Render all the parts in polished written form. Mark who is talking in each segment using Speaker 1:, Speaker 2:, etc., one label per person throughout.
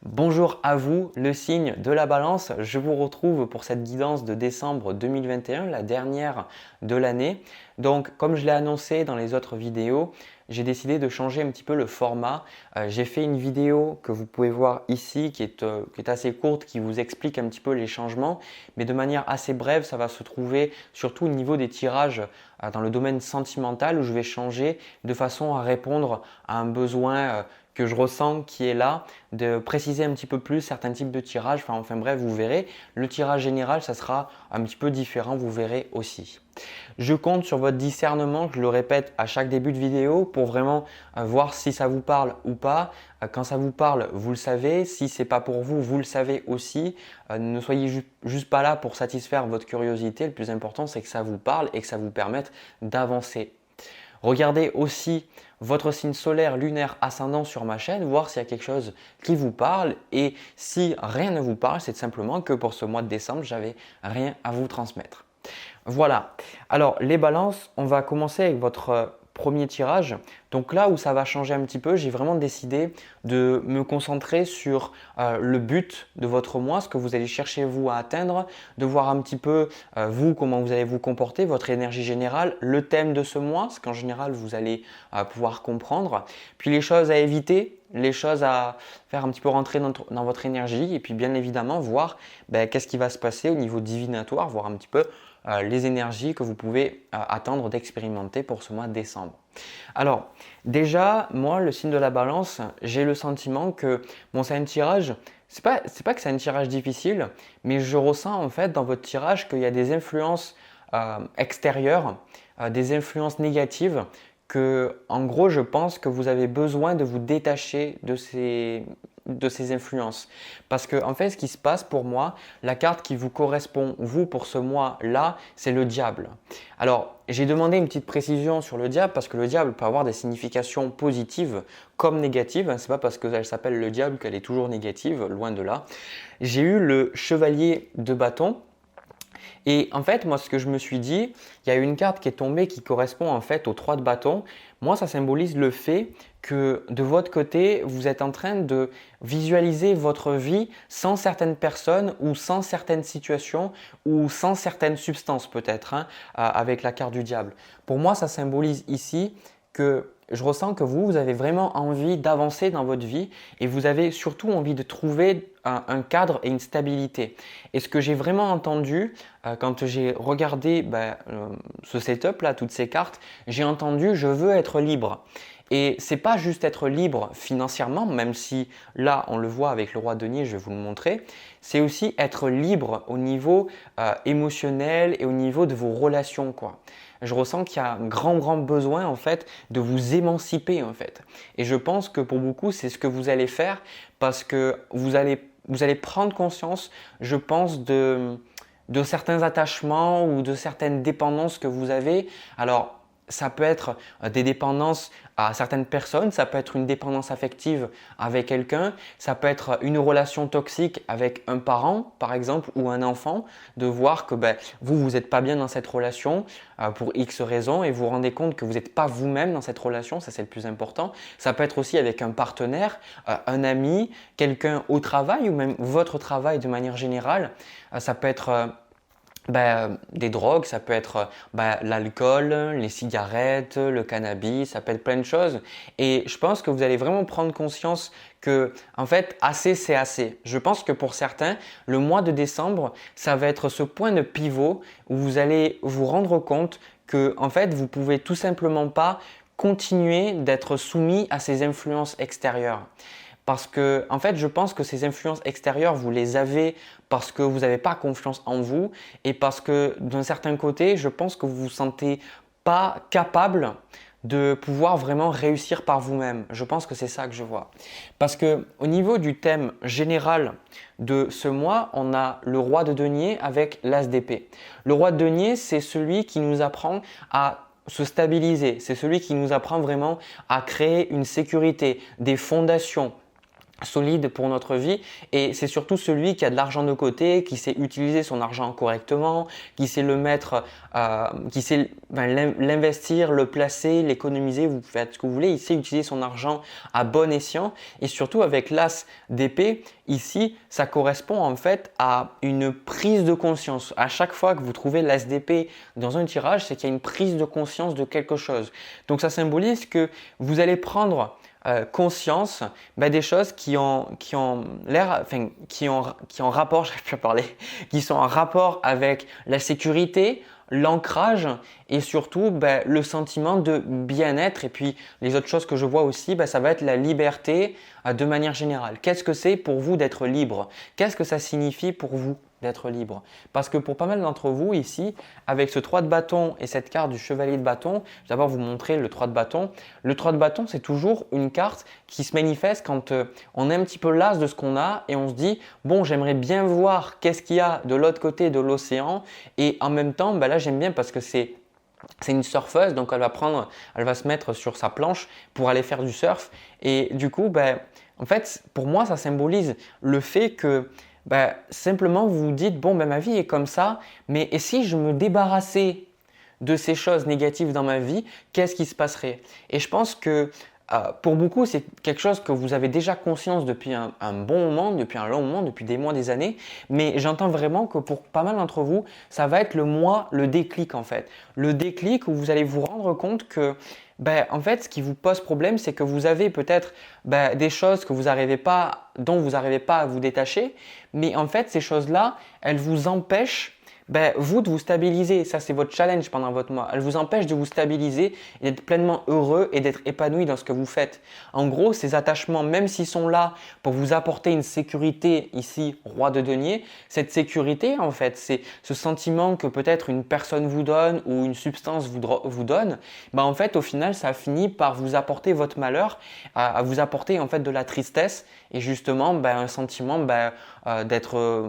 Speaker 1: Bonjour à vous, le signe de la balance. Je vous retrouve pour cette guidance de décembre 2021, la dernière de l'année. Donc, comme je l'ai annoncé dans les autres vidéos, j'ai décidé de changer un petit peu le format. J'ai fait une vidéo que vous pouvez voir ici qui est assez courte, qui vous explique un petit peu les changements, mais de manière assez brève, ça va se trouver surtout au niveau des tirages dans le domaine sentimental où je vais changer de façon à répondre à un besoin que je ressens qui est là, de préciser un petit peu plus certains types de tirages. Enfin bref, vous verrez. Le tirage général, ça sera un petit peu différent, vous verrez aussi. Je compte sur votre discernement, je le répète à chaque début de vidéo pour vraiment voir si ça vous parle ou pas. Quand ça vous parle, vous le savez. Si ce n'est pas pour vous, vous le savez aussi. Ne soyez juste pas là pour satisfaire votre curiosité. Le plus important, c'est que ça vous parle et que ça vous permette d'avancer. Regardez aussi votre signe solaire, lunaire, ascendant sur ma chaîne, voir s'il y a quelque chose qui vous parle. Et si rien ne vous parle, c'est simplement que pour ce mois de décembre, j'avais rien à vous transmettre. Voilà. Alors les balances, on va commencer avec votre premier tirage. Donc là où ça va changer un petit peu, j'ai vraiment décidé de me concentrer sur le but de votre mois, ce que vous allez chercher vous à atteindre, de voir un petit peu vous, comment vous allez vous comporter, votre énergie générale, le thème de ce mois, ce qu'en général vous allez pouvoir comprendre, puis les choses à éviter, les choses à faire un petit peu rentrer dans votre énergie et puis bien évidemment voir qu'est-ce qui va se passer au niveau divinatoire, voir un petit peu les énergies que vous pouvez attendre d'expérimenter pour ce mois de décembre. Alors déjà, moi le signe de la balance, j'ai le sentiment que c'est un tirage, c'est pas que c'est un tirage difficile, mais je ressens en fait dans votre tirage qu'il y a des influences extérieures, des influences négatives que en gros je pense que vous avez besoin de vous détacher de ces influences. Parce que en fait ce qui se passe pour moi, la carte qui vous correspond vous pour ce mois-là, c'est le diable. Alors j'ai demandé une petite précision sur le diable parce que le diable peut avoir des significations positives comme négatives. C'est pas parce qu'elle s'appelle le diable qu'elle est toujours négative, loin de là. J'ai eu le chevalier de bâton. Et en fait, moi, ce que je me suis dit, il y a une carte qui est tombée qui correspond en fait aux 3 de bâton. Moi, ça symbolise le fait que de votre côté, vous êtes en train de visualiser votre vie sans certaines personnes ou sans certaines situations ou sans certaines substances peut-être, avec la carte du diable. Pour moi, ça symbolise ici que je ressens que vous avez vraiment envie d'avancer dans votre vie et vous avez surtout envie de trouver un cadre et une stabilité. Et ce que j'ai vraiment entendu quand j'ai regardé ce setup là, toutes ces cartes, j'ai entendu je veux être libre. Et c'est pas juste être libre financièrement, même si là on le voit avec le roi denier, je vais vous le montrer, c'est aussi être libre au niveau émotionnel et au niveau de vos relations quoi. Je ressens qu'il y a un grand besoin en fait de vous émanciper en fait. Et je pense que pour beaucoup c'est ce que vous allez faire parce que vous allez prendre conscience, je pense, de certains attachements ou de certaines dépendances que vous avez. Alors, ça peut être des dépendances à certaines personnes, ça peut être une dépendance affective avec quelqu'un, ça peut être une relation toxique avec un parent par exemple ou un enfant, de voir que vous n'êtes pas bien dans cette relation pour X raisons et vous vous rendez compte que vous n'êtes pas vous-même dans cette relation, ça c'est le plus important. Ça peut être aussi avec un partenaire, un ami, quelqu'un au travail ou même votre travail de manière générale. Ça peut être des drogues, ça peut être l'alcool, les cigarettes, le cannabis, ça peut être plein de choses. Et je pense que vous allez vraiment prendre conscience que en fait assez c'est assez. Je pense que pour certains, le mois de décembre, ça va être ce point de pivot où vous allez vous rendre compte que en fait vous pouvez tout simplement pas continuer d'être soumis à ces influences extérieures. Parce que, en fait, je pense que ces influences extérieures, vous les avez parce que vous n'avez pas confiance en vous et parce que d'un certain côté, je pense que vous vous sentez pas capable de pouvoir vraiment réussir par vous-même. Je pense que c'est ça que je vois. Parce que au niveau du thème général de ce mois, on a le roi de denier avec l'as d'épée. Le roi de denier, c'est celui qui nous apprend à se stabiliser. C'est celui qui nous apprend vraiment à créer une sécurité, des fondations, solide pour notre vie, et c'est surtout celui qui a de l'argent de côté, qui sait utiliser son argent correctement, qui sait le mettre, qui sait l'investir, le placer, l'économiser, vous faites ce que vous voulez, il sait utiliser son argent à bon escient. Et surtout avec l'as d'épée, ici, ça correspond en fait à une prise de conscience. À chaque fois que vous trouvez l'as d'épée dans un tirage, c'est qu'il y a une prise de conscience de quelque chose. Donc ça symbolise que vous allez prendre conscience des choses qui ont l'air, enfin, qui ont rapport, j'arrive plus à parler, qui sont en rapport avec la sécurité, l'ancrage et surtout le sentiment de bien-être. Et puis les autres choses que je vois aussi, ça va être la liberté de manière générale. Qu'est-ce que c'est pour vous d'être libre? Qu'est-ce que ça signifie pour vous d'être libre? Parce que pour pas mal d'entre vous ici, avec ce 3 de bâton et cette carte du chevalier de bâton, je vais d'abord vous montrer le 3 de bâton. Le 3 de bâton, c'est toujours une carte qui se manifeste quand on est un petit peu las de ce qu'on a et on se dit « bon, j'aimerais bien voir qu'est-ce qu'il y a de l'autre côté de l'océan » et en même temps, là j'aime bien parce que c'est une surfeuse, donc elle va se mettre sur sa planche pour aller faire du surf. Et du coup, en fait, pour moi, ça symbolise le fait que simplement vous vous dites, bon, ma vie est comme ça, mais et si je me débarrassais de ces choses négatives dans ma vie, qu'est-ce qui se passerait? Et je pense que pour beaucoup, c'est quelque chose que vous avez déjà conscience depuis un bon moment, depuis un long moment, depuis des mois, des années. Mais j'entends vraiment que pour pas mal d'entre vous, ça va être le déclic en fait. Le déclic où vous allez vous rendre compte que en fait, ce qui vous pose problème, c'est que vous avez peut-être des choses que dont vous n'arrivez pas à vous détacher. Mais en fait, ces choses-là, elles vous empêchent vous de vous stabiliser. Ça, c'est votre challenge pendant votre mois. Elle vous empêche de vous stabiliser et d'être pleinement heureux et d'être épanoui dans ce que vous faites. En gros, ces attachements, même s'ils sont là pour vous apporter une sécurité, ici, roi de denier, cette sécurité, en fait, c'est ce sentiment que peut-être une personne vous donne ou une substance vous donne. En fait, au final, ça finit par vous apporter votre malheur, à vous apporter en fait de la tristesse et justement un sentiment d'être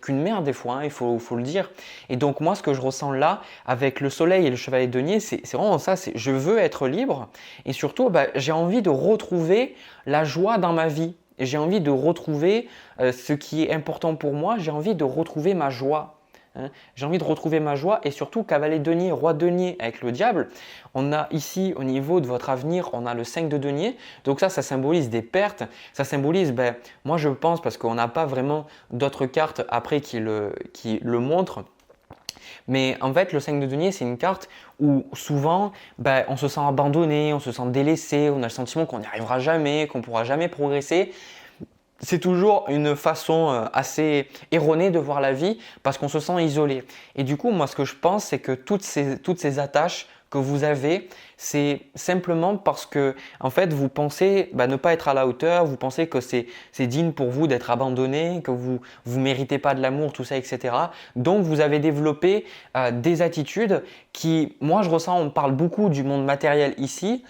Speaker 1: qu'une merde des fois, il faut le dire. Et donc moi, ce que je ressens là avec le soleil et le chevalier de denier, c'est vraiment ça, c'est je veux être libre et surtout j'ai envie de retrouver la joie dans ma vie. J'ai envie de retrouver ce qui est important pour moi, j'ai envie de retrouver ma joie. J'ai envie de retrouver ma joie et surtout cavalier de denier, roi de denier avec le diable. On a ici au niveau de votre avenir, on a le 5 de denier. Donc ça symbolise des pertes. Ça symbolise, moi je pense parce qu'on n'a pas vraiment d'autres cartes après qui le montrent. Mais en fait, le 5 de denier, c'est une carte où souvent, on se sent abandonné, on se sent délaissé, on a le sentiment qu'on n'y arrivera jamais, qu'on ne pourra jamais progresser. C'est toujours une façon assez erronée de voir la vie parce qu'on se sent isolé. Et du coup, moi, ce que je pense, c'est que toutes ces attaches que vous avez, c'est simplement parce que en fait, vous pensez ne pas être à la hauteur, vous pensez que c'est digne pour vous d'être abandonné, que vous méritez pas de l'amour, tout ça, etc. Donc, vous avez développé des attitudes qui, moi, je ressens, on parle beaucoup du monde matériel ici,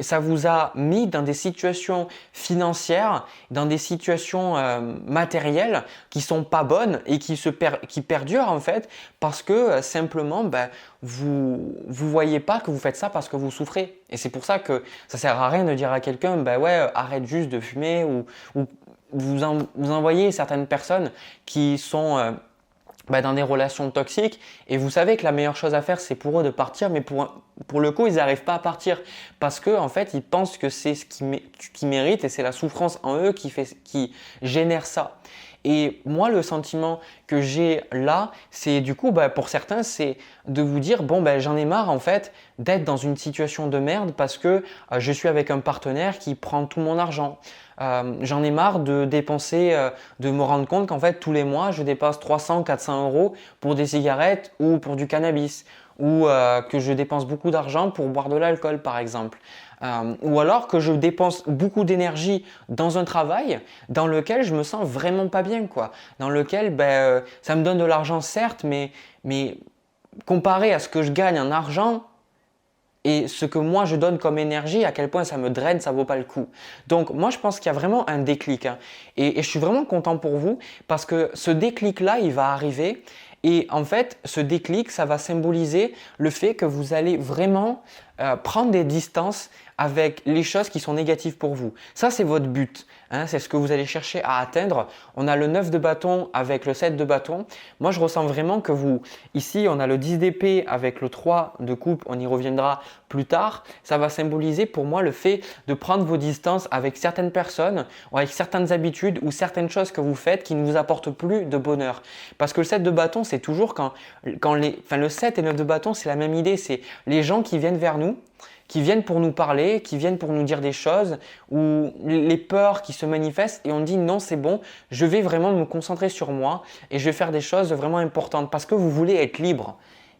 Speaker 1: ça vous a mis dans des situations financières, dans des situations matérielles qui sont pas bonnes et qui perdurent en fait parce que simplement vous voyez pas que vous faites ça parce que vous souffrez. Et c'est pour ça que ça sert à rien de dire à quelqu'un arrête juste de fumer ou vous envoyez certaines personnes qui sont dans des relations toxiques et vous savez que la meilleure chose à faire c'est pour eux de partir, mais pour le coup ils n'arrivent pas à partir parce que en fait ils pensent que c'est ce qu'ils méritent et c'est la souffrance en eux qui génère ça. Et moi, le sentiment que j'ai là, c'est du coup, pour certains, c'est de vous dire, j'en ai marre en fait d'être dans une situation de merde parce que je suis avec un partenaire qui prend tout mon argent. J'en ai marre de dépenser, de me rendre compte qu'en fait, tous les mois, je dépasse 300, 400 euros pour des cigarettes ou pour du cannabis ou que je dépense beaucoup d'argent pour boire de l'alcool par exemple. Ou alors que je dépense beaucoup d'énergie dans un travail dans lequel je me sens vraiment pas bien, quoi. Dans lequel ça me donne de l'argent certes, mais comparé à ce que je gagne en argent et ce que moi je donne comme énergie, à quel point ça me draine, ça vaut pas le coup. Donc moi je pense qu'il y a vraiment un déclic et je suis vraiment content pour vous parce que ce déclic là il va arriver Et en fait, ce déclic, ça va symboliser le fait que vous allez vraiment prendre des distances avec les choses qui sont négatives pour vous. Ça, c'est votre but. Hein, c'est ce que vous allez chercher à atteindre. On a le 9 de bâton avec le 7 de bâton. Moi, je ressens vraiment que vous, ici, on a le 10 d'épée avec le 3 de coupe. On y reviendra plus tard. Ça va symboliser pour moi le fait de prendre vos distances avec certaines personnes, ou avec certaines habitudes ou certaines choses que vous faites qui ne vous apportent plus de bonheur. Parce que le 7 de bâton, c'est toujours le 7 et le 9 de bâton, c'est la même idée. C'est les gens qui viennent vers nous, qui viennent pour nous parler, qui viennent pour nous dire des choses, ou les peurs qui se manifestent et on dit non, c'est bon, je vais vraiment me concentrer sur moi et je vais faire des choses vraiment importantes parce que vous voulez être libre.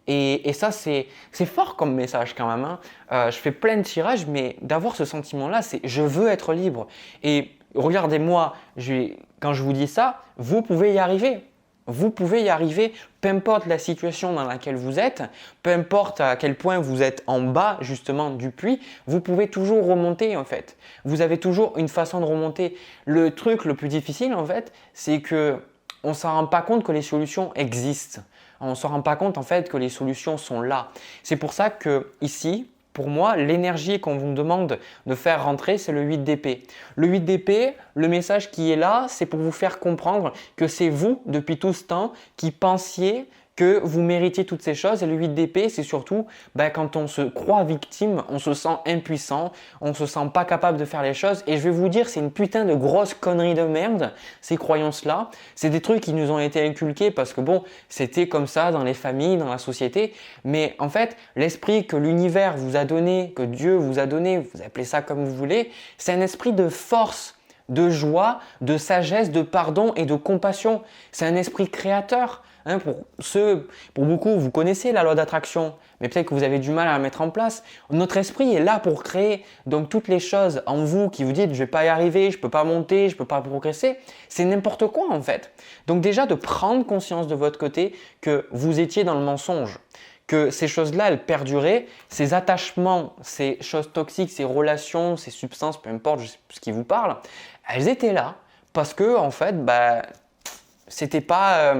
Speaker 1: Et ça, c'est fort comme message quand même. Hein. Je fais plein de tirages, mais d'avoir ce sentiment-là, c'est je veux être libre. Et regardez-moi, quand je vous dis ça, vous pouvez y arriver. Vous pouvez y arriver, peu importe la situation dans laquelle vous êtes, peu importe à quel point vous êtes en bas justement du puits, vous pouvez toujours remonter en fait. Vous avez toujours une façon de remonter. Le truc le plus difficile en fait, c'est que on ne s'en rend pas compte que les solutions existent. On ne se rend pas compte en fait que les solutions sont là. C'est pour ça que ici, pour moi, l'énergie qu'on vous demande de faire rentrer, c'est le 8 d'épée. Le 8 d'épée, le message qui est là, c'est pour vous faire comprendre que c'est vous, depuis tout ce temps, qui pensiez que vous méritiez toutes ces choses. Et le 8 d'épée, c'est surtout quand on se croit victime, on se sent impuissant, on se sent pas capable de faire les choses. Et je vais vous dire, c'est une putain de grosse connerie de merde, ces croyances-là. C'est des trucs qui nous ont été inculqués parce que bon, c'était comme ça dans les familles, dans la société. Mais en fait, l'esprit que l'univers vous a donné, que Dieu vous a donné, vous appelez ça comme vous voulez, c'est un esprit de force, de joie, de sagesse, de pardon et de compassion. C'est un esprit créateur. Hein, pour beaucoup, vous connaissez la loi d'attraction, mais peut-être que vous avez du mal à la mettre en place. Notre esprit est là pour créer. Donc toutes les choses en vous qui vous dites je ne vais pas y arriver, je ne peux pas monter, je ne peux pas progresser, c'est n'importe quoi en fait. Donc déjà de prendre conscience de votre côté que vous étiez dans le mensonge, que ces choses-là, elles perduraient, ces attachements, ces choses toxiques, ces relations, ces substances, peu importe ce qui vous parle, elles étaient là parce que en fait, c'était pas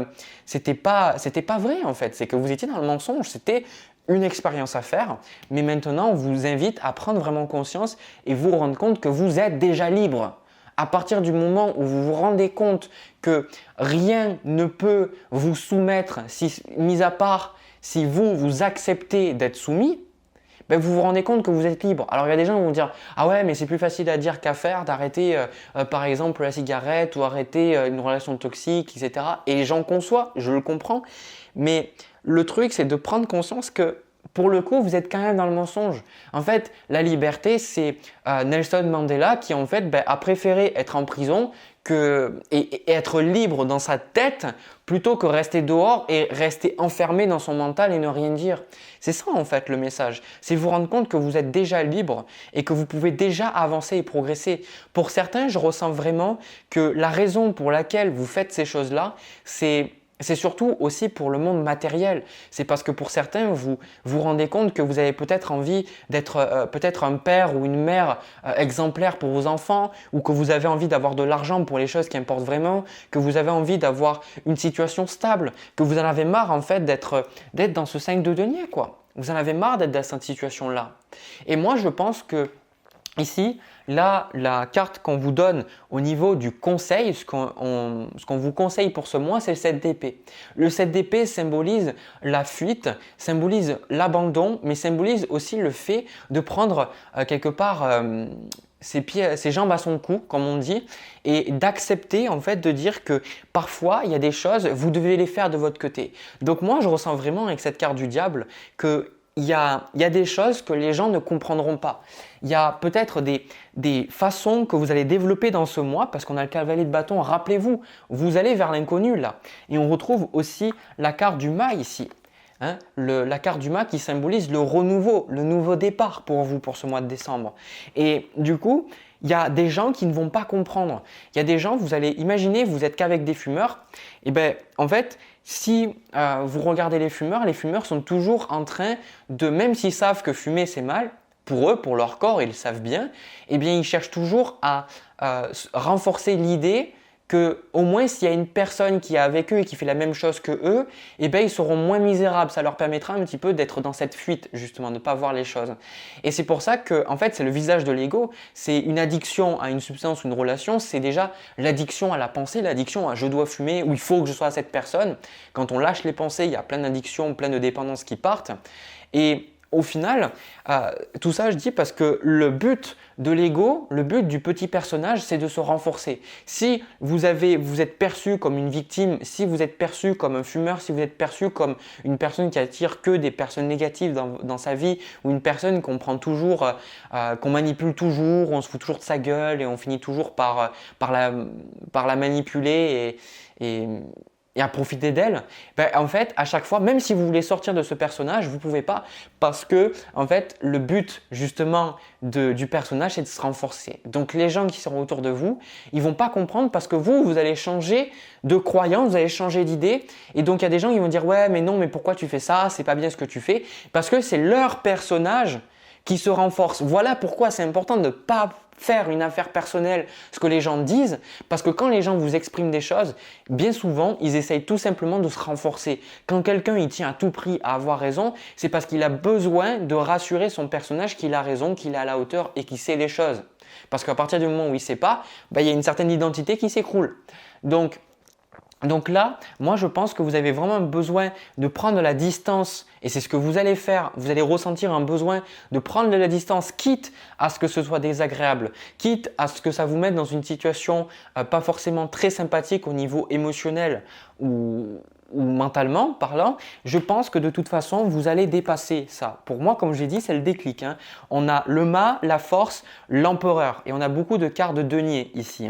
Speaker 1: vrai en fait. C'est que vous étiez dans le mensonge. C'était une expérience à faire, mais maintenant on vous invite à prendre vraiment conscience et vous rendre compte que vous êtes déjà libre. À partir du moment où vous vous rendez compte que rien ne peut vous soumettre, mis à part si vous acceptez d'être soumis, vous vous rendez compte que vous êtes libre. Alors il y a des gens qui vont dire « Ah ouais, mais c'est plus facile à dire qu'à faire d'arrêter par exemple la cigarette ou arrêter une relation toxique, etc. » Et j'en conçois, je le comprends. Mais le truc, c'est de prendre conscience que pour le coup, vous êtes quand même dans le mensonge. En fait, la liberté, c'est Nelson Mandela qui en fait a préféré être en prison et être libre dans sa tête plutôt que rester dehors et rester enfermé dans son mental et ne rien dire. C'est ça en fait le message. C'est vous rendre compte que vous êtes déjà libre et que vous pouvez déjà avancer et progresser. Pour certains, je ressens vraiment que la raison pour laquelle vous faites ces choses-là, c'est surtout aussi pour le monde matériel. C'est parce que pour certains, vous vous rendez compte que vous avez peut-être envie d'être peut-être un père ou une mère exemplaire pour vos enfants, ou que vous avez envie d'avoir de l'argent pour les choses qui importent vraiment, que vous avez envie d'avoir une situation stable, que vous en avez marre en fait d'être dans ce 5 de denier quoi. Vous en avez marre d'être dans cette situation-là. Et moi, je pense que ici, là, la carte qu'on vous donne au niveau du conseil, ce qu'on vous conseille pour ce mois, c'est le 7 d'épée. Le 7 d'épée symbolise la fuite, symbolise l'abandon, mais symbolise aussi le fait de prendre quelque part ses jambes à son cou, comme on dit, et d'accepter en fait de dire que parfois il y a des choses, vous devez les faire de votre côté. Donc moi, je ressens vraiment avec cette carte du diable que il y a des choses que les gens ne comprendront pas. Il y a peut-être des façons que vous allez développer dans ce mois parce qu'on a le cavalier de bâton. Rappelez-vous, vous allez vers l'inconnu là. Et on retrouve aussi la carte du mât ici. Hein, la carte du mât qui symbolise le renouveau, le nouveau départ pour vous pour ce mois de décembre. Et du coup, il y a des gens qui ne vont pas comprendre. Il y a des gens, vous allez imaginer, vous êtes qu'avec des fumeurs. Et en fait, si vous regardez les fumeurs sont toujours en train de, même s'ils savent que fumer c'est mal, pour eux, pour leur corps, ils le savent bien, eh bien ils cherchent toujours à renforcer l'idée que au moins s'il y a une personne qui est avec eux et qui fait la même chose que eux, eh ben, ils seront moins misérables. Ça leur permettra un petit peu d'être dans cette fuite, justement, de ne pas voir les choses. Et c'est pour ça que, en fait, c'est le visage de l'ego. C'est une addiction à une substance ou une relation. C'est déjà l'addiction à la pensée, l'addiction à je dois fumer ou il faut que je sois cette personne. Quand on lâche les pensées, il y a plein d'addictions, plein de dépendances qui partent. Et au final, tout ça je dis parce que le but de l'ego, le but du petit personnage, c'est de se renforcer. Si vous êtes perçu comme une victime, si vous êtes perçu comme un fumeur, si vous êtes perçu comme une personne qui attire que des personnes négatives dans sa vie ou une personne qu'on prend toujours, qu'on manipule toujours, on se fout toujours de sa gueule et on finit toujours par la manipuler et à profiter d'elle, ben, en fait, à chaque fois, même si vous voulez sortir de ce personnage, vous ne pouvez pas parce que, en fait, le but justement du personnage, c'est de se renforcer. Donc, les gens qui seront autour de vous, ils ne vont pas comprendre parce que vous allez changer de croyance, vous allez changer d'idée. Et donc, il y a des gens qui vont dire « Ouais, mais non, mais pourquoi tu fais ça? C'est pas bien ce que tu fais. » Parce que c'est leur personnage qui se renforce. Voilà pourquoi c'est important de ne pas faire une affaire personnelle, ce que les gens disent, parce que quand les gens vous expriment des choses, bien souvent, ils essayent tout simplement de se renforcer. Quand quelqu'un il tient à tout prix à avoir raison, c'est parce qu'il a besoin de rassurer son personnage qu'il a raison, qu'il est à la hauteur et qu'il sait les choses. Parce qu'à partir du moment où il ne sait pas, ben, il y a une certaine identité qui s'écroule. Donc là, moi je pense que vous avez vraiment besoin de prendre la distance et c'est ce que vous allez faire. Vous allez ressentir un besoin de prendre de la distance quitte à ce que ce soit désagréable, quitte à ce que ça vous mette dans une situation pas forcément très sympathique au niveau émotionnel ou mentalement parlant. Je pense que de toute façon, vous allez dépasser ça. Pour moi, comme j'ai dit, c'est le déclic. On a le mât, la force, l'empereur et on a beaucoup de cartes de denier ici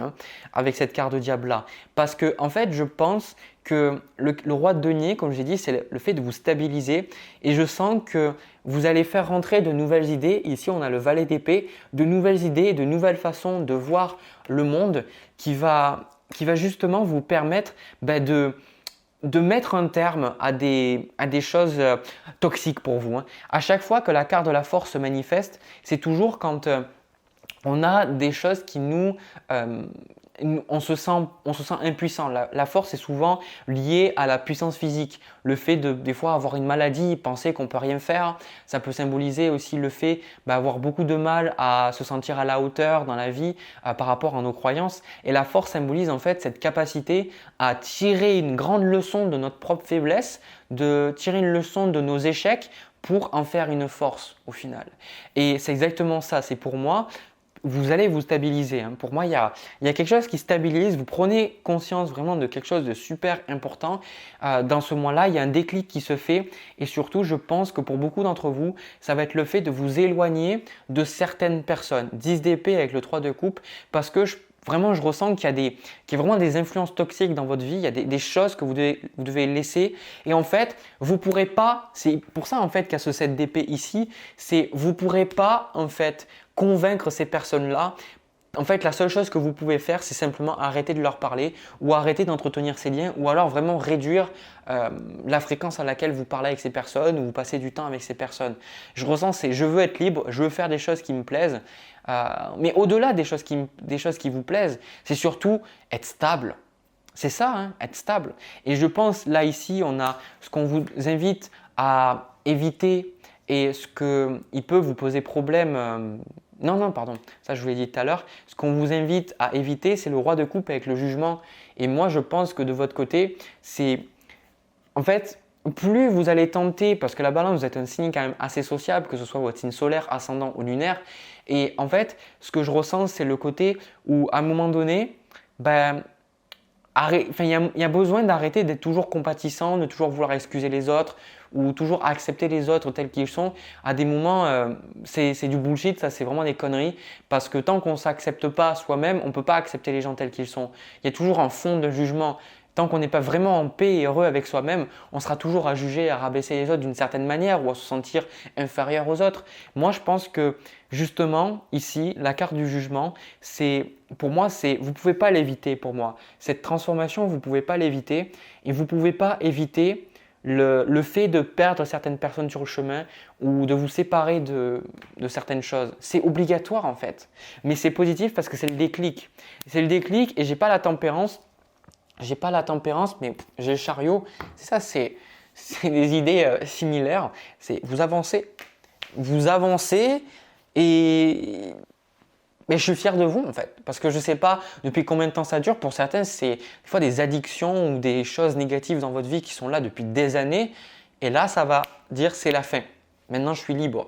Speaker 1: avec cette carte de diable-là. Parce que en fait, je pense que le roi de denier, comme j'ai dit, c'est le fait de vous stabiliser et je sens que vous allez faire rentrer de nouvelles idées. Ici, on a le valet d'épée, de nouvelles idées, de nouvelles façons de voir le monde qui va justement vous permettre de mettre un terme à des choses toxiques pour vous. À chaque fois que la carte de la force se manifeste, c'est toujours quand on a des choses qui on se sent impuissant. La force est souvent liée à la puissance physique. Le fait de des fois avoir une maladie, penser qu'on ne peut rien faire, ça peut symboliser aussi le fait d'avoir beaucoup de mal à se sentir à la hauteur dans la vie par rapport à nos croyances. Et la force symbolise en fait cette capacité à tirer une grande leçon de notre propre faiblesse, de tirer une leçon de nos échecs pour en faire une force au final. Et c'est exactement ça, c'est pour moi. Vous allez vous stabiliser. Pour moi, il y a quelque chose qui stabilise. Vous prenez conscience vraiment de quelque chose de super important. Dans ce mois-là, il y a un déclic qui se fait et surtout, je pense que pour beaucoup d'entre vous, ça va être le fait de vous éloigner de certaines personnes. 10 d'épée avec le 3 de coupe parce que vraiment, je ressens qu'il y a vraiment des influences toxiques dans votre vie. Il y a des choses que vous devez laisser. Et en fait, vous pourrez pas, c'est pour ça en fait qu'il y a ce 7 d'épée ici, c'est vous pourrez pas en fait convaincre ces personnes-là. En fait, la seule chose que vous pouvez faire, c'est simplement arrêter de leur parler ou arrêter d'entretenir ces liens ou alors vraiment réduire la fréquence à laquelle vous parlez avec ces personnes ou vous passez du temps avec ces personnes. Je ressens, je veux être libre, je veux faire des choses qui me plaisent. Mais au-delà des choses qui vous plaisent, c'est surtout être stable. C'est ça, être stable. Et je pense, là, ici, on a ce qu'on vous invite à éviter et ce qui peut vous poser problème. Non, pardon, ça je vous l'ai dit tout à l'heure. Ce qu'on vous invite à éviter, c'est le roi de coupe avec le jugement. Et moi, je pense que de votre côté, c'est… En fait, plus vous allez tenter, parce que la balance, vous êtes un signe quand même assez sociable, que ce soit votre signe solaire, ascendant ou lunaire. Et en fait, ce que je ressens, c'est le côté où à un moment donné, il y a besoin d'arrêter d'être toujours compatissant, de toujours vouloir excuser les autres ou toujours accepter les autres tels qu'ils sont. À des moments, c'est du bullshit, ça c'est vraiment des conneries parce que tant qu'on ne s'accepte pas soi-même, on ne peut pas accepter les gens tels qu'ils sont. Il y a toujours un fond de jugement. Tant qu'on n'est pas vraiment en paix et heureux avec soi-même, on sera toujours à juger, à rabaisser les autres d'une certaine manière ou à se sentir inférieur aux autres. Moi, je pense que justement, ici, la carte du jugement, pour moi, vous ne pouvez pas l'éviter pour moi. Cette transformation, vous ne pouvez pas l'éviter et vous ne pouvez pas éviter le fait de perdre certaines personnes sur le chemin ou de vous séparer de certaines choses. C'est obligatoire en fait, mais c'est positif parce que c'est le déclic. C'est le déclic et je n'ai pas la tempérance. j'ai pas la tempérance, mais j'ai le chariot. C'est ça, c'est des idées similaires. C'est vous avancez et mais je suis fier de vous en fait, parce que je ne sais pas depuis combien de temps ça dure. Pour certains, c'est des fois des addictions ou des choses négatives dans votre vie qui sont là depuis des années. Et là, ça va dire c'est la fin. Maintenant, je suis libre.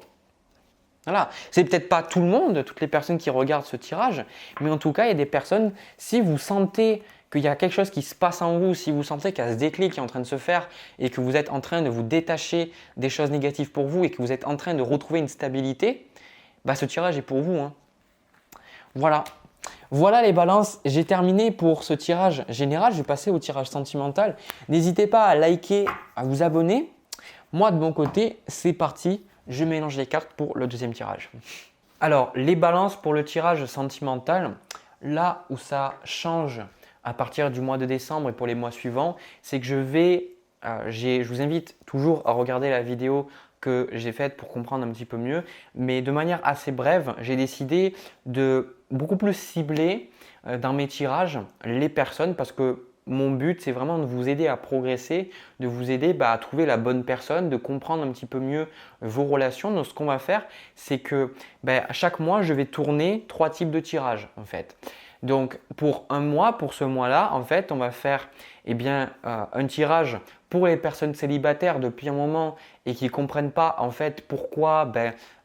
Speaker 1: Voilà. C'est peut-être pas tout le monde, toutes les personnes qui regardent ce tirage, mais en tout cas, il y a des personnes, si vous sentez qu'il y a quelque chose qui se passe en vous, si vous sentez qu'il y a ce déclic qui est en train de se faire et que vous êtes en train de vous détacher des choses négatives pour vous et que vous êtes en train de retrouver une stabilité, bah, ce tirage est pour vous, hein. Voilà. Voilà les balances, j'ai terminé pour ce tirage général, je vais passer au tirage sentimental. N'hésitez pas à liker, à vous abonner. Moi de mon côté, c'est parti, je mélange les cartes pour le deuxième tirage. Alors, les balances pour le tirage sentimental, là où ça change à partir du mois de décembre et pour les mois suivants, c'est que je vous invite toujours à regarder la vidéo que j'ai faite pour comprendre un petit peu mieux, mais de manière assez brève, j'ai décidé de beaucoup plus cibler dans mes tirages les personnes parce que mon but, c'est vraiment de vous aider à progresser, de vous aider à trouver la bonne personne, de comprendre un petit peu mieux vos relations. Donc, ce qu'on va faire, c'est que à chaque mois, je vais tourner 3 types de tirages en fait. Donc, pour un mois, pour ce mois-là, en fait, on va faire un tirage pour les personnes célibataires depuis un moment et qui ne comprennent pas en fait pourquoi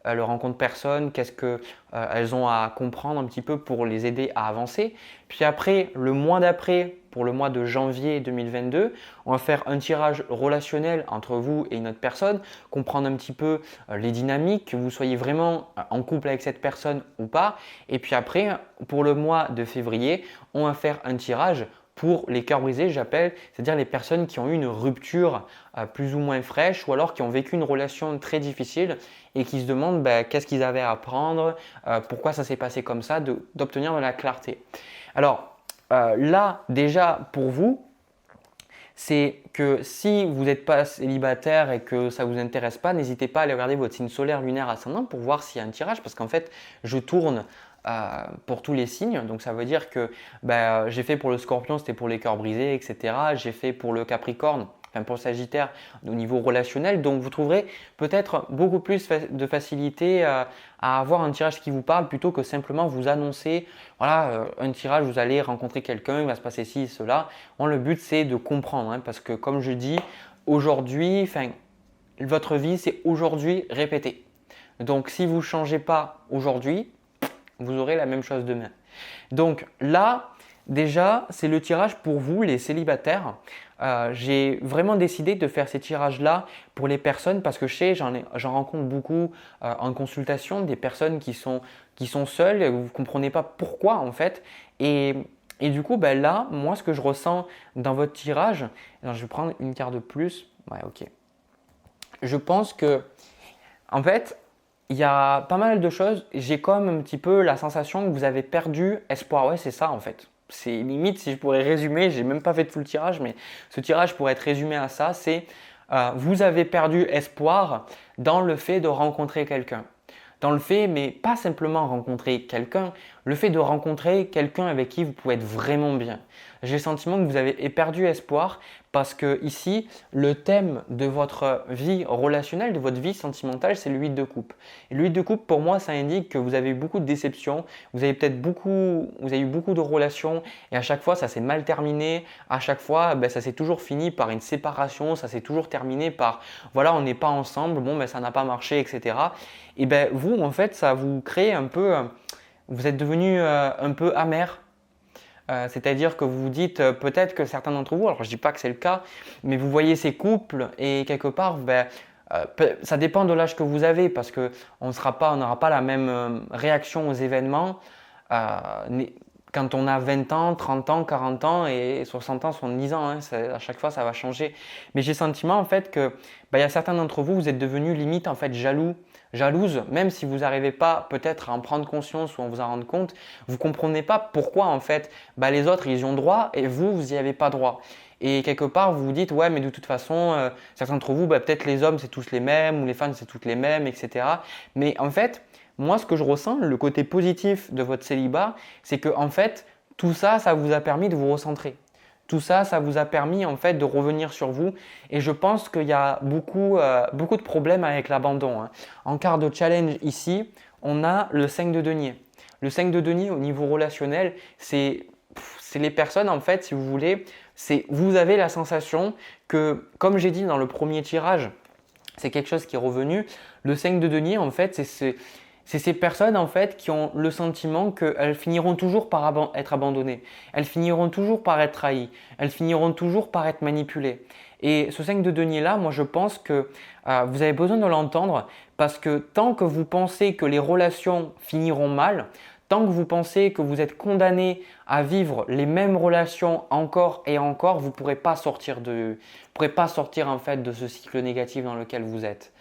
Speaker 1: elles ne rencontrent personne, qu'est-ce qu'elles ont à comprendre un petit peu pour les aider à avancer. Puis après, le mois d'après, pour le mois de janvier 2022, on va faire un tirage relationnel entre vous et une autre personne, comprendre un petit peu les dynamiques, que vous soyez vraiment en couple avec cette personne ou pas. Et puis après, pour le mois de février, on va faire un tirage pour les cœurs brisés, j'appelle, c'est-à-dire les personnes qui ont eu une rupture plus ou moins fraîche ou alors qui ont vécu une relation très difficile et qui se demandent qu'est-ce qu'ils avaient à apprendre, pourquoi ça s'est passé comme ça, d'obtenir de la clarté. Alors là, déjà pour vous, c'est que si vous n'êtes pas célibataire et que ça ne vous intéresse pas, n'hésitez pas à aller regarder votre signe solaire, lunaire, ascendant pour voir s'il y a un tirage parce qu'en fait, je tourne pour tous les signes. Donc ça veut dire que j'ai fait pour le Scorpion, c'était pour les cœurs brisés, etc. J'ai fait pour le Capricorne, enfin pour le Sagittaire au niveau relationnel. Donc vous trouverez peut-être beaucoup plus de facilité à avoir un tirage qui vous parle plutôt que simplement vous annoncer voilà, un tirage, vous allez rencontrer quelqu'un, il va se passer ci, cela. Bon, le but c'est de comprendre hein, parce que comme je dis, aujourd'hui, votre vie c'est aujourd'hui répété. Donc si vous ne changez pas aujourd'hui, vous aurez la même chose demain. Donc là, déjà, c'est le tirage pour vous, les célibataires. J'ai vraiment décidé de faire ces tirages-là pour les personnes parce que je sais, j'en rencontre beaucoup en consultation, des personnes qui sont seules et vous ne comprenez pas pourquoi en fait. Et du coup, là, moi, ce que je ressens dans votre tirage, alors je vais prendre une carte de plus. Ouais, ok. Je pense que, en fait, il y a pas mal de choses. J'ai comme un petit peu la sensation que vous avez perdu espoir. Ouais, c'est ça en fait. C'est limite si je pourrais résumer, j'ai même pas fait tout le tirage, mais ce tirage pourrait être résumé à ça, c'est vous avez perdu espoir dans le fait de rencontrer quelqu'un. Dans le fait, mais pas simplement rencontrer quelqu'un, le fait de rencontrer quelqu'un avec qui vous pouvez être vraiment bien. J'ai le sentiment que vous avez perdu espoir parce que ici, le thème de votre vie relationnelle, de votre vie sentimentale, c'est le 8 de coupe. Et le 8 de coupe, pour moi, ça indique que vous avez eu beaucoup de déceptions, vous avez eu beaucoup de relations et à chaque fois, ça s'est mal terminé. À chaque fois, ça s'est toujours fini par une séparation, ça s'est toujours terminé par voilà, on n'est pas ensemble, bon, ça n'a pas marché, etc. Et vous, en fait, ça vous crée un peu, vous êtes devenu un peu amer. C'est-à-dire que vous vous dites peut-être que certains d'entre vous, alors je ne dis pas que c'est le cas, mais vous voyez ces couples et quelque part, ça dépend de l'âge que vous avez parce qu'on n'aura pas la même réaction aux événements quand on a 20 ans, 30 ans, 40 ans et 60 ans, 70 ans. Hein, à chaque fois, ça va changer. Mais j'ai le sentiment en fait que y a certains d'entre vous, vous êtes devenus limite en fait jalouse, même si vous n'arrivez pas peut-être à en prendre conscience ou à vous en rendre compte, vous ne comprenez pas pourquoi en fait les autres ils y ont droit et vous n'y avez pas droit. Et quelque part vous vous dites ouais mais de toute façon certains d'entre vous peut-être les hommes c'est tous les mêmes ou les femmes c'est toutes les mêmes etc. Mais en fait moi ce que je ressens, le côté positif de votre célibat c'est que en fait tout ça, ça vous a permis de vous recentrer. Tout ça, ça vous a permis en fait de revenir sur vous. Et je pense qu'il y a beaucoup de problèmes avec l'abandon, hein. En quart de challenge ici, on a le 5 de denier. Le 5 de denier au niveau relationnel, c'est les personnes en fait, si vous voulez, vous avez la sensation que, comme j'ai dit dans le premier tirage, c'est quelque chose qui est revenu. Le 5 de denier, en fait, c'est ces personnes en fait qui ont le sentiment qu'elles finiront toujours par être abandonnées. Elles finiront toujours par être trahies. Elles finiront toujours par être manipulées. Et ce 5 de denier là, moi je pense que vous avez besoin de l'entendre parce que tant que vous pensez que les relations finiront mal, tant que vous pensez que vous êtes condamné à vivre les mêmes relations encore et encore, vous ne pourrez pas sortir en fait de ce cycle négatif dans lequel vous êtes.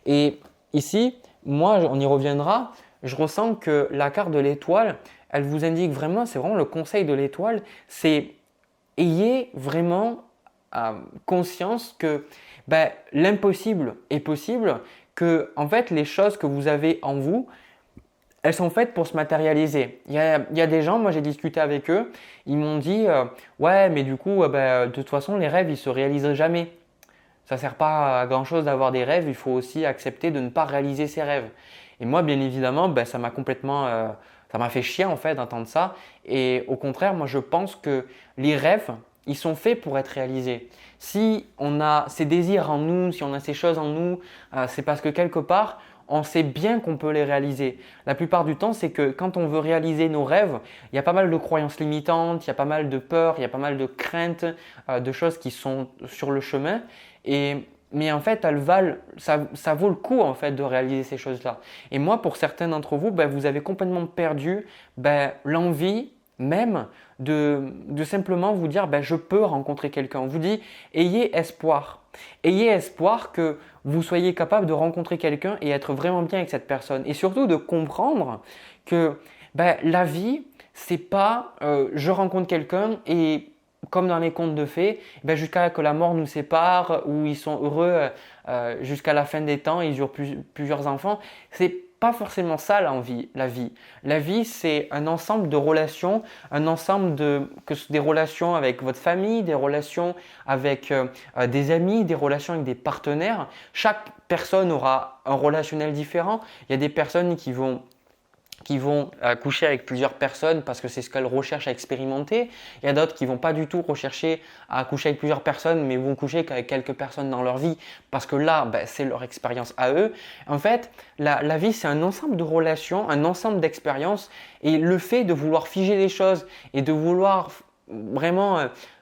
Speaker 1: Et ici, moi, on y reviendra, je ressens que la carte de l'étoile, elle vous indique vraiment, c'est vraiment le conseil de l'étoile, c'est ayez vraiment conscience que l'impossible est possible, que en fait les choses que vous avez en vous, elles sont faites pour se matérialiser. Il y a des gens, moi j'ai discuté avec eux, ils m'ont dit ouais mais du coup de toute façon les rêves ils se réaliseraient jamais. Ça ne sert pas à grand chose d'avoir des rêves, il faut aussi accepter de ne pas réaliser ses rêves. Et moi bien évidemment ça m'a complètement ça m'a fait chier en fait d'entendre ça. Et au contraire moi je pense que les rêves ils sont faits pour être réalisés. Si on a ces désirs en nous, si on a ces choses en nous, c'est parce que quelque part on sait bien qu'on peut les réaliser. La plupart du temps, c'est que quand on veut réaliser nos rêves, il y a pas mal de croyances limitantes, il y a pas mal de peurs, il y a pas mal de craintes, de choses qui sont sur le chemin. Mais en fait, ça vaut le coup en fait de réaliser ces choses-là. Et moi, pour certains d'entre vous, vous avez complètement perdu l'envie même de simplement vous dire je peux rencontrer quelqu'un. On vous dit ayez espoir. Ayez espoir que vous soyez capable de rencontrer quelqu'un et être vraiment bien avec cette personne. Et surtout de comprendre que la vie, c'est pas je rencontre quelqu'un et comme dans les contes de fées, jusqu'à que la mort nous sépare ou ils sont heureux jusqu'à la fin des temps, ils eurent plusieurs enfants. C'est pas forcément ça la vie. La vie, c'est un ensemble de relations, un ensemble des relations avec votre famille, des relations avec des amis, des relations avec des partenaires. Chaque personne aura un relationnel différent. Il y a des personnes qui vont coucher avec plusieurs personnes parce que c'est ce qu'elles recherchent à expérimenter. Il y a d'autres qui vont pas du tout rechercher à coucher avec plusieurs personnes mais vont coucher qu'avec quelques personnes dans leur vie parce que là, c'est leur expérience à eux. En fait, la vie, c'est un ensemble de relations, un ensemble d'expériences et le fait de vouloir figer les choses et de vouloir vraiment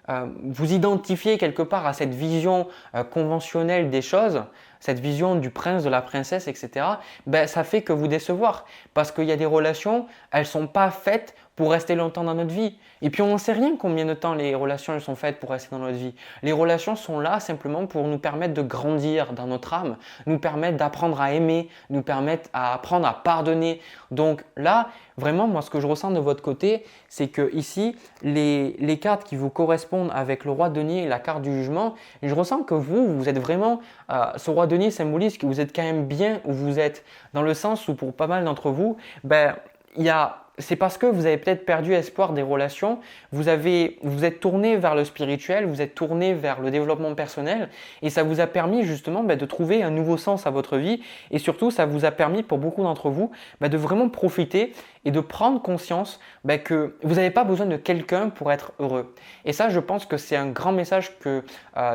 Speaker 1: vous identifier quelque part à cette vision conventionnelle des choses, cette vision du prince, de la princesse, etc., ça fait que vous décevoir. Parce qu'il y a des relations, elles ne sont pas faites pour rester longtemps dans notre vie. Et puis on n'en sait rien combien de temps les relations elles sont faites pour rester dans notre vie. Les relations sont là simplement pour nous permettre de grandir dans notre âme, nous permettre d'apprendre à aimer, nous permettre d'apprendre à pardonner. Donc là, vraiment, moi ce que je ressens de votre côté, c'est que ici, les cartes qui vous correspondent avec le roi de denier et la carte du jugement, je ressens que vous êtes vraiment, ce roi de denier symbolise que vous êtes quand même bien où vous êtes, dans le sens où pour pas mal d'entre vous, c'est parce que vous avez peut-être perdu espoir des relations, vous êtes tourné vers le spirituel, vous êtes tourné vers le développement personnel et ça vous a permis justement de trouver un nouveau sens à votre vie et surtout ça vous a permis pour beaucoup d'entre vous de vraiment profiter et de prendre conscience que vous n'avez pas besoin de quelqu'un pour être heureux. Et ça, je pense que c'est un grand message que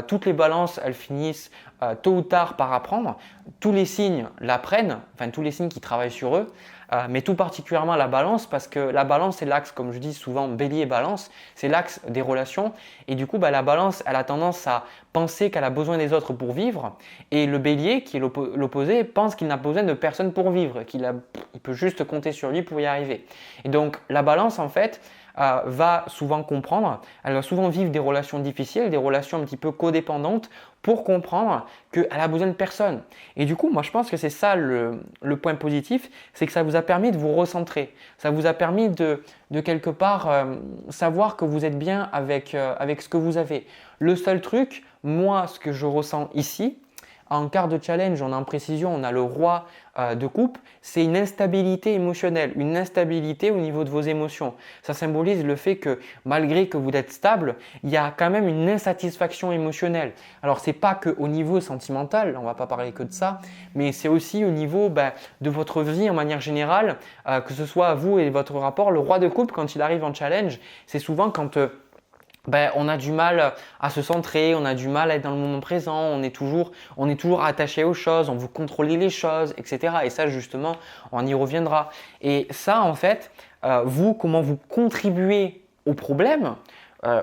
Speaker 1: toutes les balances, elles finissent tôt ou tard par apprendre. Tous les signes l'apprennent, enfin tous les signes qui travaillent sur eux. Mais tout particulièrement la balance parce que la balance c'est l'axe, comme je dis souvent, bélier et balance, c'est l'axe des relations et du coup la balance elle a tendance à penser qu'elle a besoin des autres pour vivre et le bélier qui est l'opposé pense qu'il n'a besoin de personne pour vivre, il peut juste compter sur lui pour y arriver. Et donc la balance en fait va souvent comprendre, elle va souvent vivre des relations difficiles, des relations un petit peu codépendantes pour comprendre qu'elle a besoin de personne. Et du coup, moi je pense que c'est ça le point positif, c'est que ça vous a permis de vous recentrer. Ça vous a permis de quelque part savoir que vous êtes bien avec ce que vous avez. Le seul truc, moi ce que je ressens ici, en carte de challenge, on a en précision, on a le roi de coupe, c'est une instabilité émotionnelle, une instabilité au niveau de vos émotions. Ça symbolise le fait que malgré que vous êtes stable, il y a quand même une insatisfaction émotionnelle. Alors c'est pas qu'au niveau sentimental, on va pas parler que de ça, mais c'est aussi au niveau de votre vie en manière générale, que ce soit vous et votre rapport. Le roi de coupe, quand il arrive en challenge, c'est souvent quand on a du mal à se centrer, on a du mal à être dans le moment présent, on est toujours attaché aux choses, on veut contrôler les choses, etc. Et ça, justement, on y reviendra. Et ça, en fait, comment vous contribuez au problème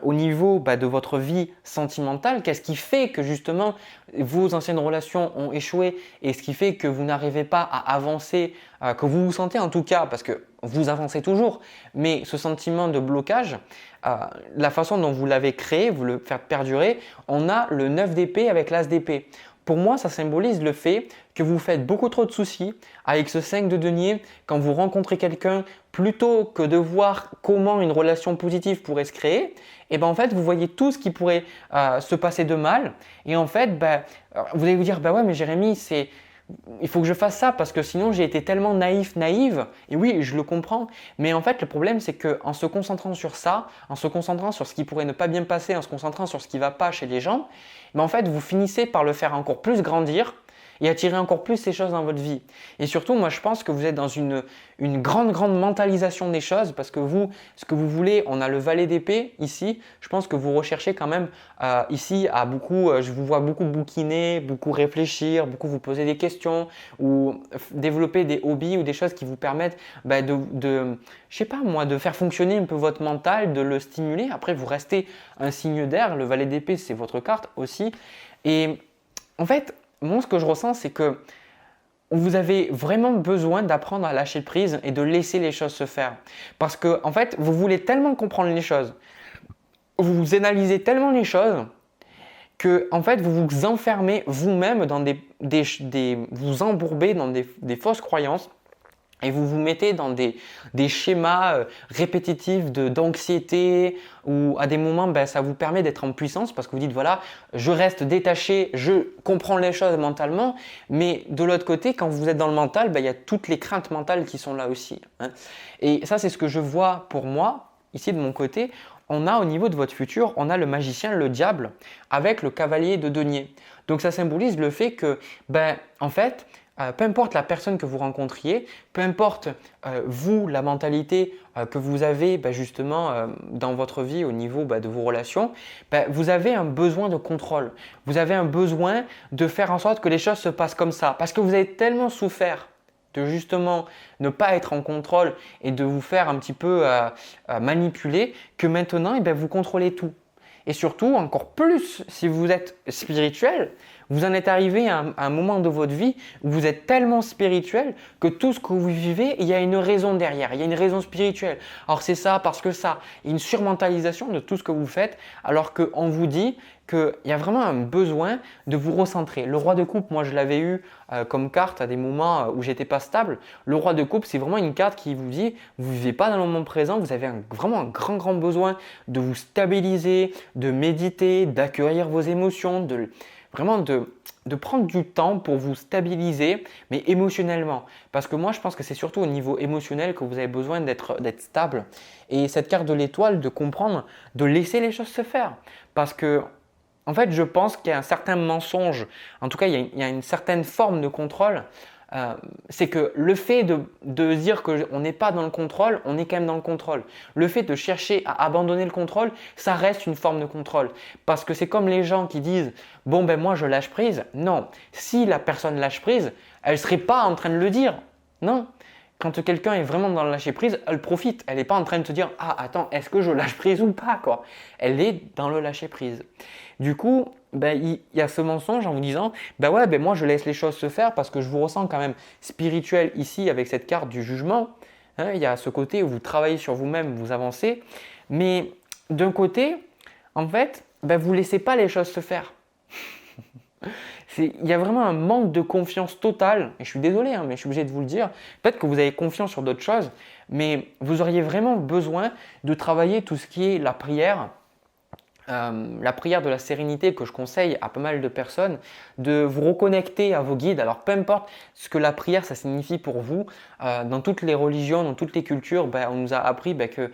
Speaker 1: au niveau de votre vie sentimentale, qu'est-ce qui fait que justement vos anciennes relations ont échoué et ce qui fait que vous n'arrivez pas à avancer, que vous vous sentez en tout cas, parce que vous avancez toujours, mais ce sentiment de blocage, la façon dont vous l'avez créé, vous le faites perdurer, on a le 9 d'épée avec l'as d'épée. Pour moi, ça symbolise le fait que vous faites beaucoup trop de soucis avec ce 5 de denier quand vous rencontrez quelqu'un, plutôt que de voir comment une relation positive pourrait se créer, et en fait, vous voyez tout ce qui pourrait se passer de mal. Et en fait, vous allez vous dire, ouais, mais Jérémy, il faut que je fasse ça parce que sinon j'ai été tellement naïve. Et oui, je le comprends. Mais en fait, le problème, c'est qu'en se concentrant sur ça, en se concentrant sur ce qui pourrait ne pas bien passer, en se concentrant sur ce qui ne va pas chez les gens, en fait, vous finissez par le faire encore plus grandir et attirer encore plus ces choses dans votre vie. Et surtout, moi, je pense que vous êtes dans une grande mentalisation des choses parce que vous, ce que vous voulez, on a le valet d'épée ici. Je pense que vous recherchez quand même ici à beaucoup, je vous vois beaucoup bouquiner, beaucoup réfléchir, beaucoup vous poser des questions ou développer des hobbies ou des choses qui vous permettent je sais pas moi, de faire fonctionner un peu votre mental, de le stimuler. Après, vous restez un signe d'air. Le valet d'épée, c'est votre carte aussi. Et en fait, moi, ce que je ressens, c'est que vous avez vraiment besoin d'apprendre à lâcher prise et de laisser les choses se faire. Parce que, en fait, vous voulez tellement comprendre les choses, vous analysez tellement les choses que, en fait, vous vous enfermez vous-même dans vous embourbez dans des fausses croyances. Et vous vous mettez dans des schémas répétitifs d'anxiété où à des moments, ça vous permet d'être en puissance parce que vous dites voilà, je reste détaché, je comprends les choses mentalement. Mais de l'autre côté, quand vous êtes dans le mental, il y a toutes les craintes mentales qui sont là aussi. Et ça, c'est ce que je vois pour moi, ici de mon côté. On a au niveau de votre futur, on a le magicien, le diable, avec le cavalier de denier. Donc ça symbolise le fait que, en fait, peu importe la personne que vous rencontriez, peu importe vous, la mentalité que vous avez justement dans votre vie au niveau de vos relations, vous avez un besoin de contrôle. Vous avez un besoin de faire en sorte que les choses se passent comme ça parce que vous avez tellement souffert de justement ne pas être en contrôle et de vous faire un petit peu manipuler que maintenant vous contrôlez tout. Et surtout, encore plus si vous êtes spirituel, vous en êtes arrivé à un moment de votre vie où vous êtes tellement spirituel que tout ce que vous vivez, il y a une raison derrière, il y a une raison spirituelle. Alors c'est ça, parce que ça, il y a une surmentalisation de tout ce que vous faites alors qu'on vous dit qu'il y a vraiment un besoin de vous recentrer. Le roi de coupe, moi je l'avais eu comme carte à des moments où j'étais pas stable. Le roi de coupe, c'est vraiment une carte qui vous dit, vous ne vivez pas dans le moment présent, vous avez vraiment un grand besoin de vous stabiliser, de méditer, d'accueillir vos émotions, vraiment de prendre du temps pour vous stabiliser, mais émotionnellement. Parce que moi, je pense que c'est surtout au niveau émotionnel que vous avez besoin d'être stable. Et cette carte de l'étoile, de comprendre, de laisser les choses se faire. Parce que, en fait, je pense qu'il y a un certain mensonge, en tout cas, il y a une certaine forme de contrôle. C'est que le fait de dire qu'on n'est pas dans le contrôle, on est quand même dans le contrôle. Le fait de chercher à abandonner le contrôle, ça reste une forme de contrôle. Parce que c'est comme les gens qui disent « bon moi je lâche prise ». Non, si la personne lâche prise, elle ne serait pas en train de le dire. Non, quand quelqu'un est vraiment dans le lâcher prise, elle profite. Elle n'est pas en train de se dire « ah attends, est-ce que je lâche prise ou pas ?» Elle est dans le lâcher prise. Du coup, il y a ce mensonge en vous disant moi je laisse les choses se faire parce que je vous ressens quand même spirituel ici avec cette carte du jugement. Il y a ce côté où vous travaillez sur vous-même, vous avancez. Mais d'un côté, en fait, vous ne laissez pas les choses se faire. Il y a vraiment un manque de confiance totale, et je suis désolé, mais je suis obligé de vous le dire. Peut-être que vous avez confiance sur d'autres choses, mais vous auriez vraiment besoin de travailler tout ce qui est la prière, la prière de la sérénité que je conseille à pas mal de personnes, de vous reconnecter à vos guides. Alors peu importe ce que la prière ça signifie pour vous, dans toutes les religions, dans toutes les cultures, on nous a appris que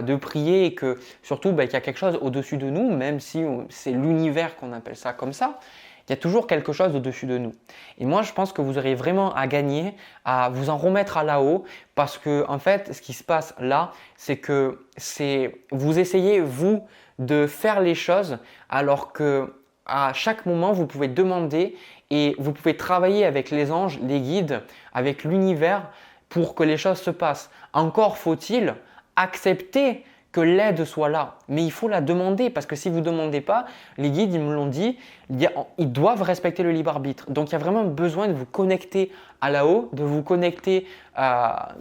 Speaker 1: de prier et que surtout qu'il y a quelque chose au-dessus de nous, même si c'est l'univers qu'on appelle ça comme ça. Il y a toujours quelque chose au-dessus de nous. Et moi, je pense que vous aurez vraiment à gagner à vous en remettre à là-haut parce que en fait, ce qui se passe là, c'est que vous essayez, vous, de faire les choses alors que à chaque moment, vous pouvez demander et vous pouvez travailler avec les anges, les guides, avec l'univers pour que les choses se passent. Encore faut-il accepter que l'aide soit là. Mais il faut la demander parce que si vous ne demandez pas, les guides, ils me l'ont dit, ils doivent respecter le libre arbitre. Donc il y a vraiment besoin de vous connecter à là-haut, de vous connecter,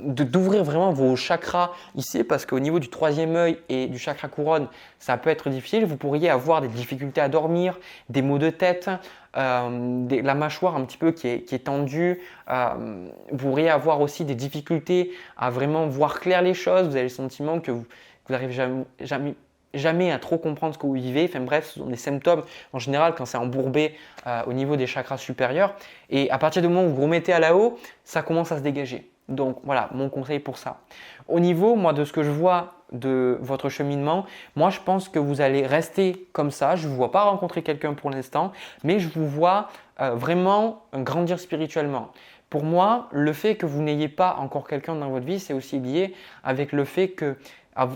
Speaker 1: d'ouvrir vraiment vos chakras ici parce qu'au niveau du troisième œil et du chakra couronne, ça peut être difficile. Vous pourriez avoir des difficultés à dormir, des maux de tête, la mâchoire un petit peu qui est tendue. Vous pourriez avoir aussi des difficultés à vraiment voir clair les choses. Vous avez le sentiment que vous n'arrivez jamais à trop comprendre ce que vous vivez. Enfin bref, ce sont des symptômes en général quand c'est embourbé au niveau des chakras supérieurs. Et à partir du moment où vous vous remettez à là-haut, ça commence à se dégager. Donc voilà, mon conseil pour ça. Au niveau, moi, de ce que je vois de votre cheminement, moi, je pense que vous allez rester comme ça. Je ne vous vois pas rencontrer quelqu'un pour l'instant, mais je vous vois vraiment grandir spirituellement. Pour moi, le fait que vous n'ayez pas encore quelqu'un dans votre vie, c'est aussi lié avec le fait que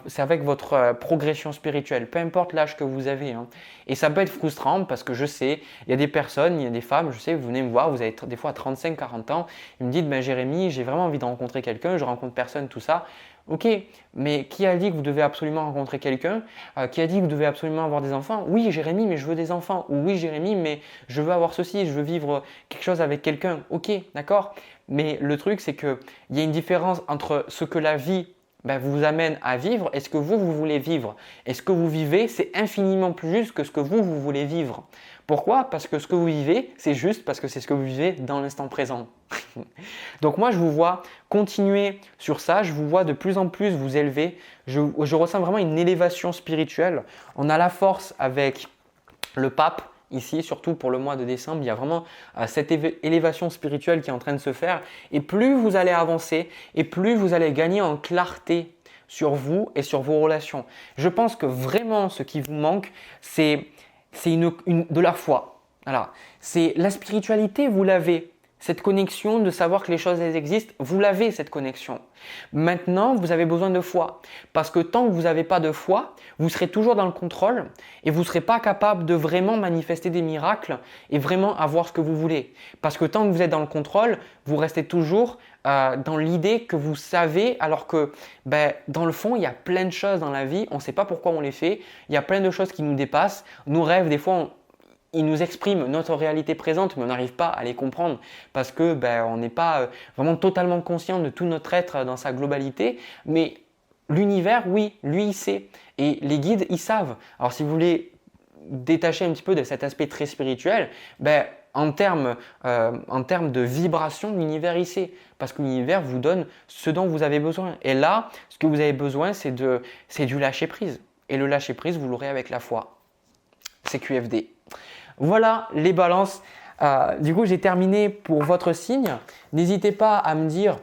Speaker 1: c'est avec votre progression spirituelle, peu importe l'âge que vous avez. Hein. Et ça peut être frustrant parce que je sais, il y a des personnes, il y a des femmes, je sais, vous venez me voir, vous avez des fois 35-40 ans, ils me disent Jérémy, j'ai vraiment envie de rencontrer quelqu'un, je rencontre personne, tout ça. Ok, mais qui a dit que vous devez absolument rencontrer quelqu'un Qui a dit que vous devez absolument avoir des enfants? Oui, Jérémy, mais je veux des enfants. Ou oui, Jérémy, mais je veux avoir ceci, je veux vivre quelque chose avec quelqu'un. Ok, d'accord. Mais le truc, c'est qu'il y a une différence entre ce que la vie vous amène à vivre et ce que vous voulez vivre. Et ce que vous vivez, c'est infiniment plus juste que ce que vous voulez vivre. Pourquoi? Parce que ce que vous vivez, c'est juste parce que c'est ce que vous vivez dans l'instant présent. Donc moi, je vous vois continuer sur ça, je vous vois de plus en plus vous élever. Je ressens vraiment une élévation spirituelle. On a la force avec le pape. Ici, surtout pour le mois de décembre, il y a vraiment cette élévation spirituelle qui est en train de se faire. Et plus vous allez avancer et plus vous allez gagner en clarté sur vous et sur vos relations. Je pense que vraiment ce qui vous manque, c'est de la foi. Voilà. C'est la spiritualité, vous l'avez. Cette connexion de savoir que les choses elles existent, vous l'avez cette connexion. Maintenant, vous avez besoin de foi. Parce que tant que vous n'avez pas de foi, vous serez toujours dans le contrôle et vous ne serez pas capable de vraiment manifester des miracles et vraiment avoir ce que vous voulez. Parce que tant que vous êtes dans le contrôle, vous restez toujours dans l'idée que vous savez alors que dans le fond, il y a plein de choses dans la vie, on ne sait pas pourquoi on les fait, il y a plein de choses qui nous dépassent. Nos rêves, des fois, ils nous expriment notre réalité présente, mais on n'arrive pas à les comprendre parce que on n'est pas vraiment totalement conscient de tout notre être dans sa globalité. Mais l'univers, oui, lui, il sait. Et les guides, ils savent. Alors, si vous voulez détacher un petit peu de cet aspect très spirituel, en termes de vibration, l'univers, il sait. Parce que l'univers vous donne ce dont vous avez besoin. Et là, ce que vous avez besoin, c'est du lâcher-prise. Et le lâcher-prise, vous l'aurez avec la foi. C'est QFD. Voilà les balances. Du coup, j'ai terminé pour votre signe. N'hésitez pas à me dire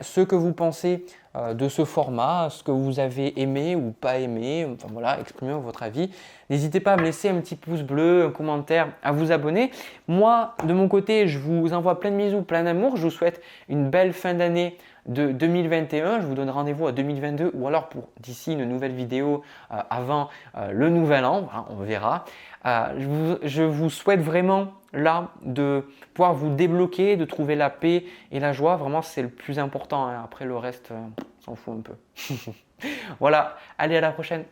Speaker 1: ce que vous pensez de ce format, ce que vous avez aimé ou pas aimé. Enfin voilà, exprimez votre avis. N'hésitez pas à me laisser un petit pouce bleu, un commentaire, à vous abonner. Moi, de mon côté, je vous envoie plein de bisous, plein d'amour. Je vous souhaite une belle fin d'année de 2021. Je vous donne rendez-vous à 2022 ou alors pour d'ici une nouvelle vidéo avant le nouvel an. Voilà, on verra. Je vous souhaite vraiment là de pouvoir vous débloquer, de trouver la paix et la joie. Vraiment, c'est le plus important. Hein. Après le reste, on s'en fout un peu. Voilà, allez à la prochaine.